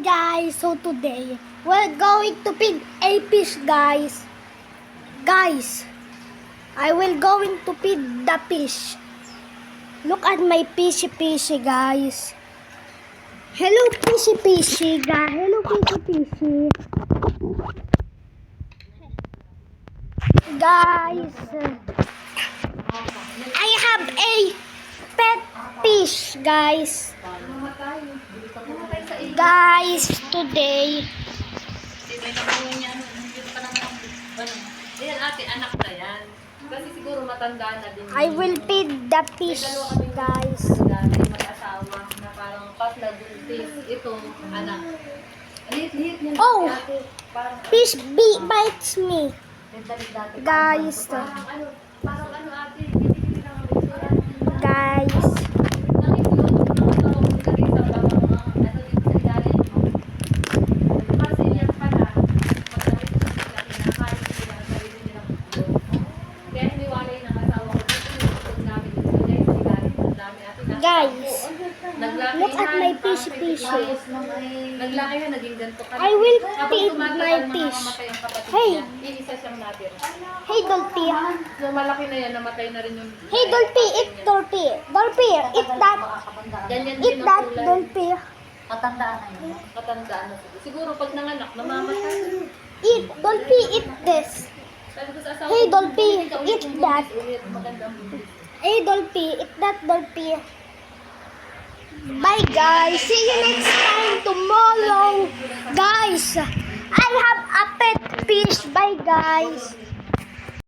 guys, so today we're going to feed a fish, guys. Guys, I will going to feed the fish. Look at my fishy, guys. Hello fishy, guys. Hello fishy. Guys, I have a pet fish, guys. Guys, today Ayan ate, anak na yan. Kasi siguro matanda na din. I will feed the fish, guys. Dati mag-asawa na parang patla buntis. Ito, anak. Liit-liit niya. Oh! Ate, parang Fish bites me, dati. guys. Parang ano ate, bibili lang ang restaurant. Guys, guys, look at my fishy. Naglaki ka, naging ganito ka. I will Habang feed tumatagal, my fish. mamamatay ang kapatid Hey. niya. Iisa siyang natira. Hey, Dolphy. So, malaki na yan, namatay na rin yung... Hey, Dolphy, eat Dolphy. Dolphy, eat that. Ganyan Eat din ang that, kulay. Dolphy. Matandaan na yun. Matandaan na siguro. Siguro pag nanganak, namamatay. Eat, Dolphy, eat this. Sabi ko sa asawa Hey, ko, Dolphy, "Bumili ka ulit eat ng that." buntis ulit. Maganda ang buntis. Hey, Dolphy, eat that, Dolphy. Bye, guys. See you next time tomorrow. Guys, I have a pet fish. Bye, guys.